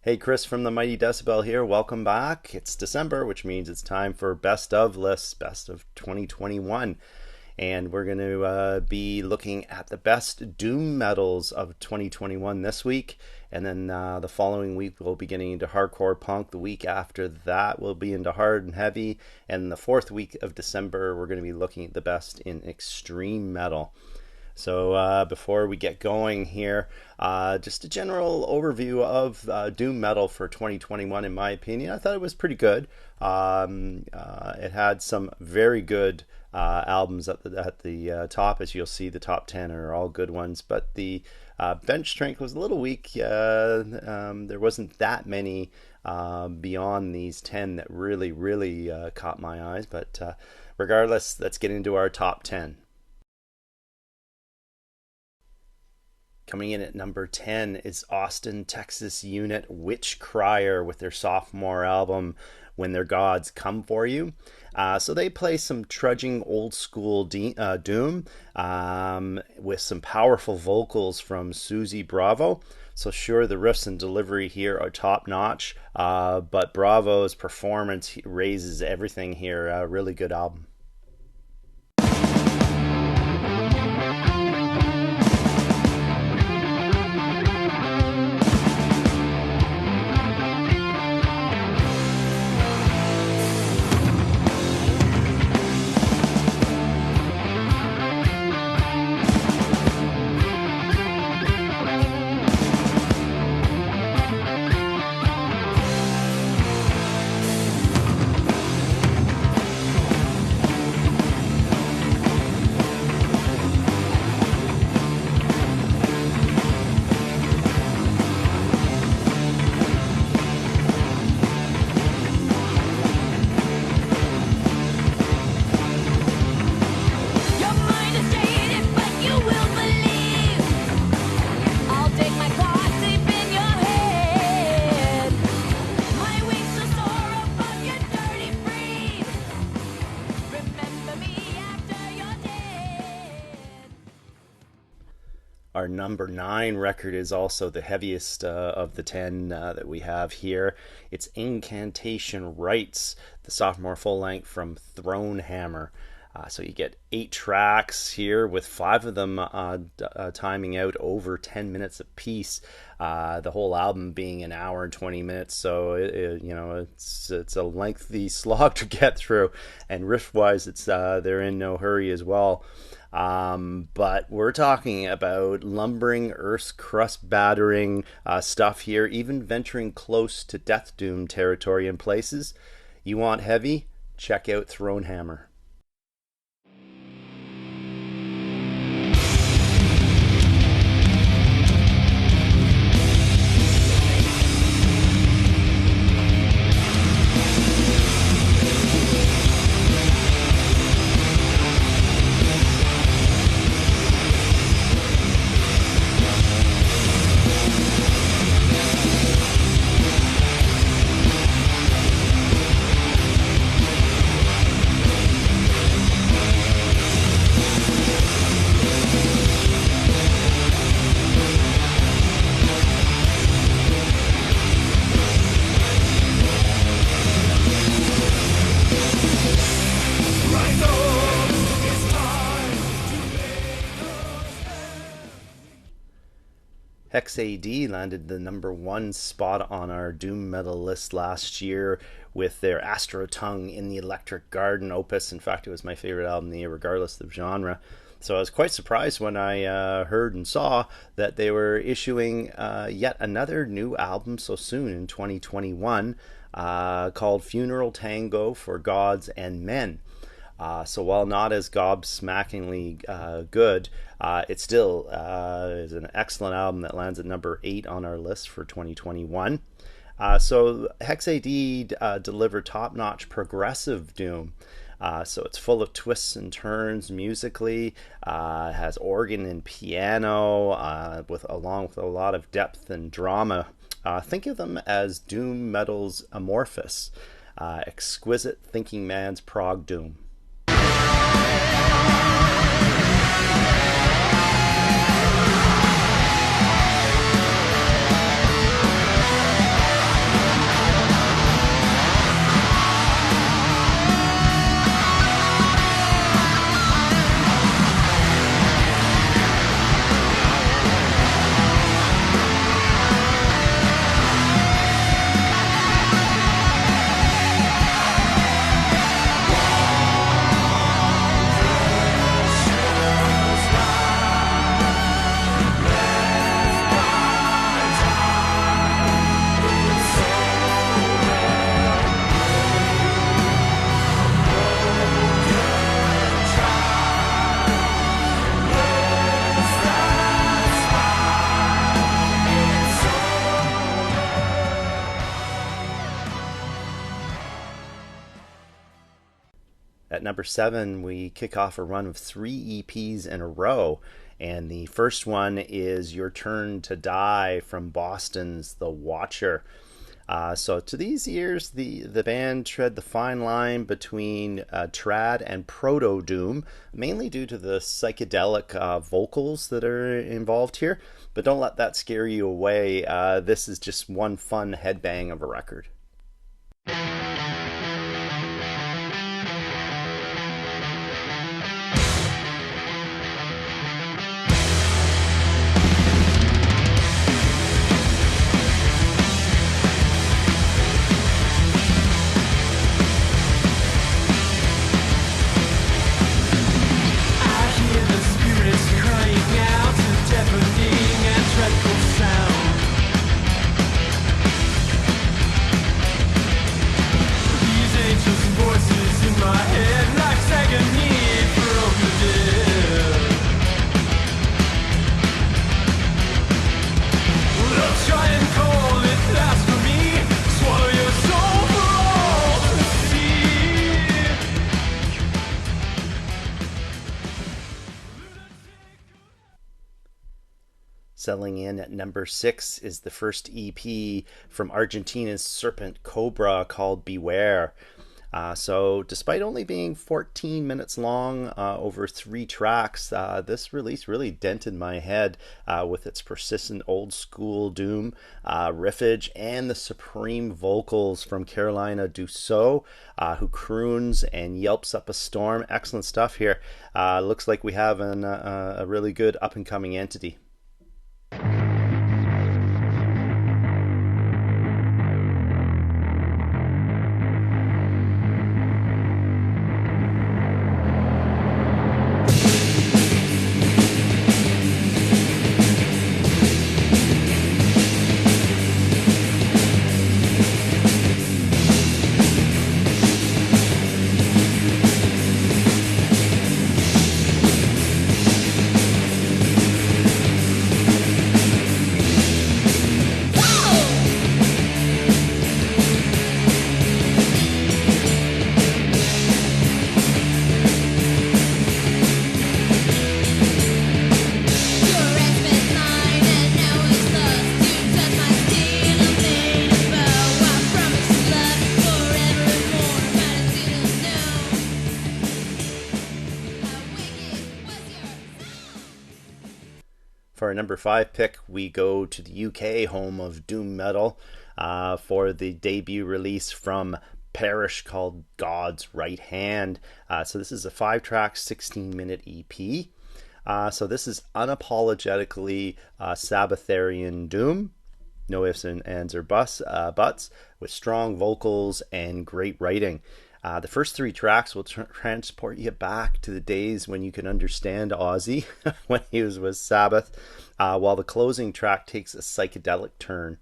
Hey, Chris from the Mighty Decibel here. Welcome back. It's December, which means it's time for Best of lists, Best of 2021. And we're going to be looking at the best doom metals of 2021 this week. And then the following week, we'll be getting into hardcore punk. The week after that, we'll be into hard and heavy. And the fourth week of December, we're going to be looking at the best in extreme metal. So before we get going here, just a general overview of doom metal for 2021. In my opinion, I thought it was pretty good. It had some very good albums at the top. As you'll see, the top 10 are all good ones, but the bench strength was a little weak. There wasn't that many beyond these 10 that really caught my eyes, but regardless, let's get into our top 10. Coming in at number 10 is Austin, Texas unit WITCHCRYER with their sophomore album, When Their Gods Come For You. So they play some trudging old school doom with some powerful vocals from Susie Bravo. So sure, the riffs and delivery here are top notch, but Bravo's performance raises everything here. A really good album. Our number 9 record is also the heaviest of the 10 that we have here. It's Incantation Rites, the sophomore full length from Thronehammer. So you get 8 tracks here, with 5 of them timing out over 10 minutes apiece. The whole album being an hour and 20 minutes, so it's a lengthy slog to get through. And riff-wise, they're in no hurry as well. But we're talking about lumbering, earth's crust battering stuff here, even venturing close to Death Doom territory in places. You want heavy? Check out Thronehammer. XAD landed the number 1 spot on our doom metal list last year with their Astro Tongue in the Electric Garden opus. In fact, it was my favorite album of the year, regardless of genre. So I was quite surprised when I heard and saw that they were issuing yet another new album so soon in 2021 called Funeral Tango for Gods and Men. So while not as gobsmackingly good, it still is an excellent album that lands at number 8 on our list for 2021. So HexAD delivered top-notch progressive doom. So it's full of twists and turns musically, has organ and piano, along with a lot of depth and drama. Think of them as doom metal's Amorphous, exquisite thinking man's prog doom. number 7, we kick off a run of 3 EPs in a row. And the first one is Your Turn to Die from Boston's The Watcher. So to these ears, the band tread the fine line between trad and proto-doom, mainly due to the psychedelic vocals that are involved here. But don't let that scare you away. This is just one fun headbang of a record. Selling in at number 6 is the first EP from Argentina's Serpent Cobra called Beware. So despite only being 14 minutes long over 3 tracks, this release really dented my head with its persistent old school doom riffage and the supreme vocals from Carolina Dussault, who croons and yelps up a storm. Excellent stuff here. Looks like we have a really good up-and-coming entity. For our number 5 pick, we go to the UK, home of doom metal, for the debut release from Parish called God's Right Hand. So this is a 5-track, 16-minute EP. So this is unapologetically Sabbatharian doom, no ifs and ands or buts, with strong vocals and great writing. The first 3 tracks will transport you back to the days when you could understand Ozzy when he was with Sabbath, while the closing track takes a psychedelic turn.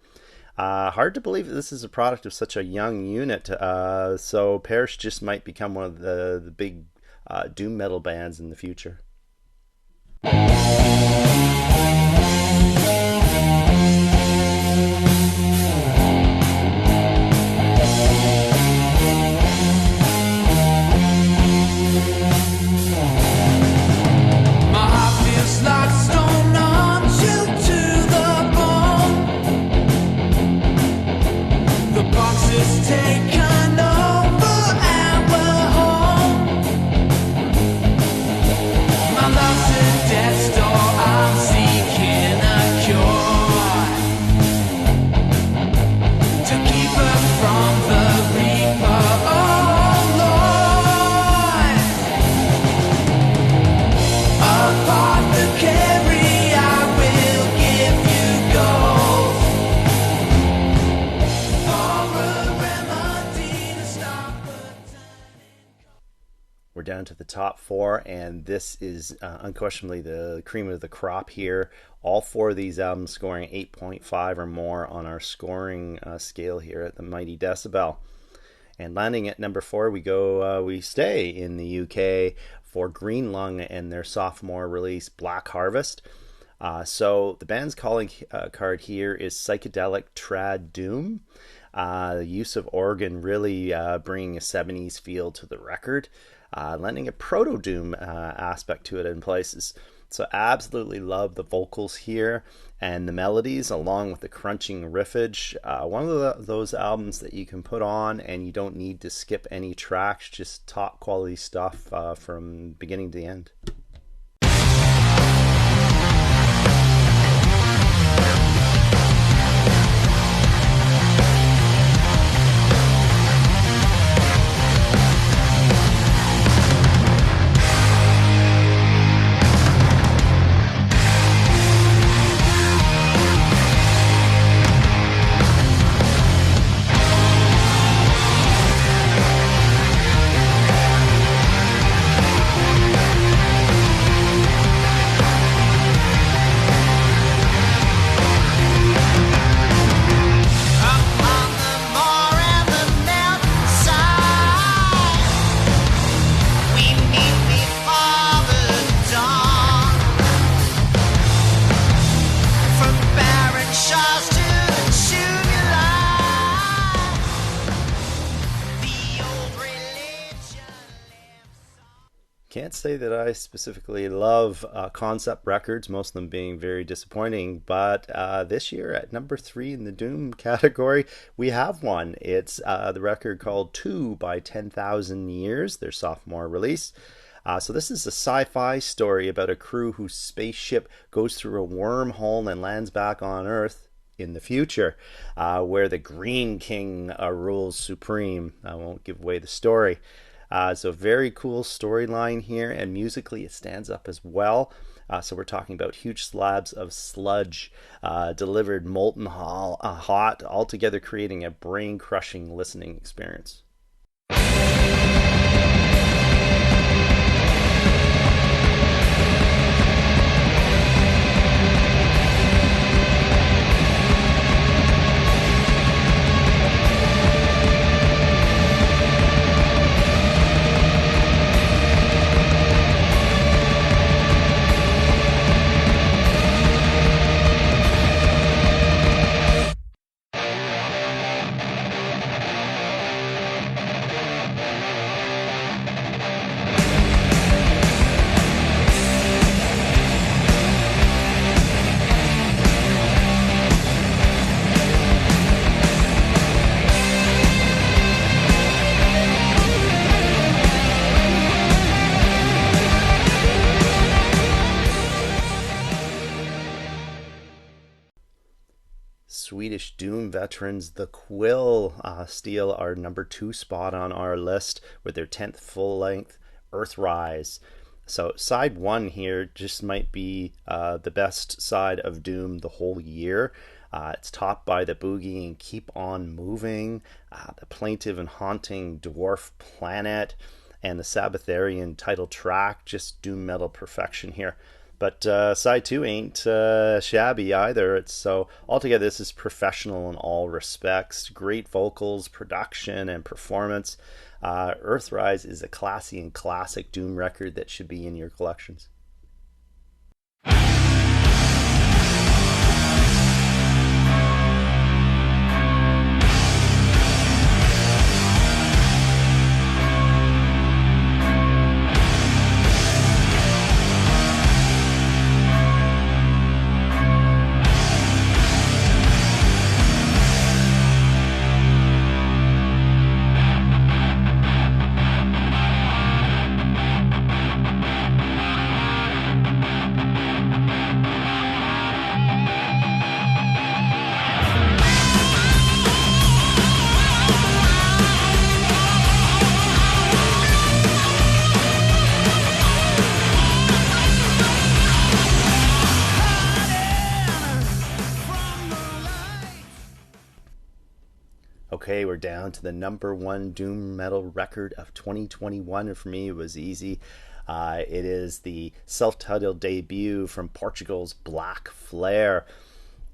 Hard to believe that this is a product of such a young unit, so Parish just might become one of the big doom metal bands in the future. Down to the top 4, and this is unquestionably the cream of the crop here. All 4 of these albums scoring 8.5 or more on our scoring scale here at the Mighty Decibel. And landing at number 4, we stay in the UK for Green Lung and their sophomore release Black Harvest. So the band's calling card here is psychedelic trad doom. The use of organ really bringing a 70s feel to the record, lending a proto doom aspect to it in places. So absolutely love the vocals here and the melodies along with the crunching riffage. One of those albums that you can put on and you don't need to skip any tracks, just top quality stuff from beginning to the end. Can't say that I specifically love concept records, most of them being very disappointing, but this year at number 3 in the Doom category, we have one. It's the record called 2 by 10,000 Years, their sophomore release. So this is a sci-fi story about a crew whose spaceship goes through a wormhole and lands back on Earth in the future, where the Green King rules supreme. I won't give away the story. So very cool storyline here, and musically it stands up as well. So we're talking about huge slabs of sludge delivered molten hot, altogether creating a brain-crushing listening experience. Swedish Doom veterans, the Quill, steal our number 2 spot on our list with their 10th full-length Earthrise. So side 1 here just might be the best side of Doom the whole year. It's topped by the boogie and Keep On Moving, the plaintive and haunting Dwarf Planet, and the Sabbatharian title track, just doom metal perfection here. But side 2 ain't shabby either. So altogether, this is professional in all respects. Great vocals, production, and performance. Earthrise is a classy and classic doom record that should be in your collections. Okay, we're down to the number 1 doom metal record of 2021, and for me it was easy. It is the self-titled debut from Portugal's Black Flare.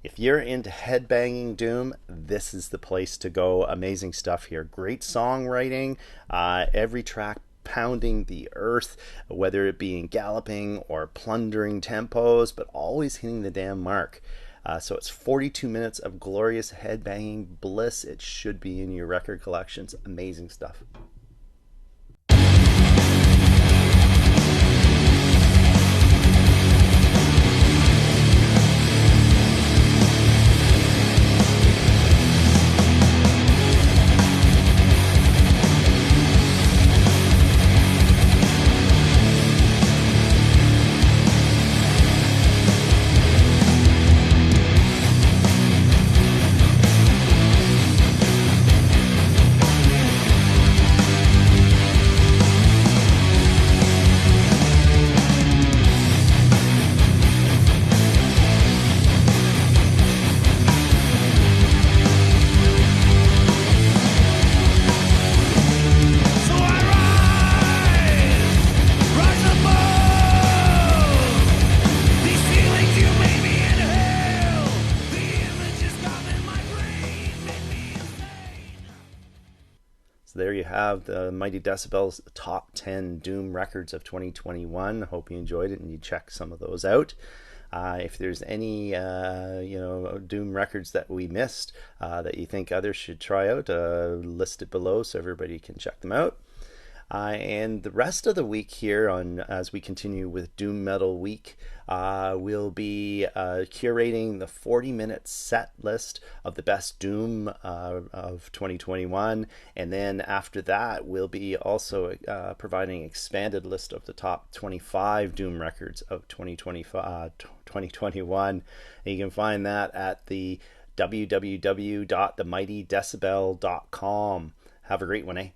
If you're into headbanging doom, this is the place to go. Amazing stuff here. Great songwriting, every track pounding the earth, whether it be in galloping or plundering tempos, but always hitting the damn mark. So it's 42 minutes of glorious headbanging bliss. It should be in your record collections. Amazing stuff. There you have the Mighty Decibel's top 10 Doom records of 2021. Hope you enjoyed it and you check some of those out. If there's any Doom records that we missed that you think others should try out, list it below so everybody can check them out. And the rest of the week here, as we continue with Doom Metal Week, we'll be curating the 40-minute set list of the best Doom of 2021. And then after that, we'll be also providing an expanded list of the top 25 Doom records of 2021. And you can find that at the www.themightydecibel.com. Have a great one, eh?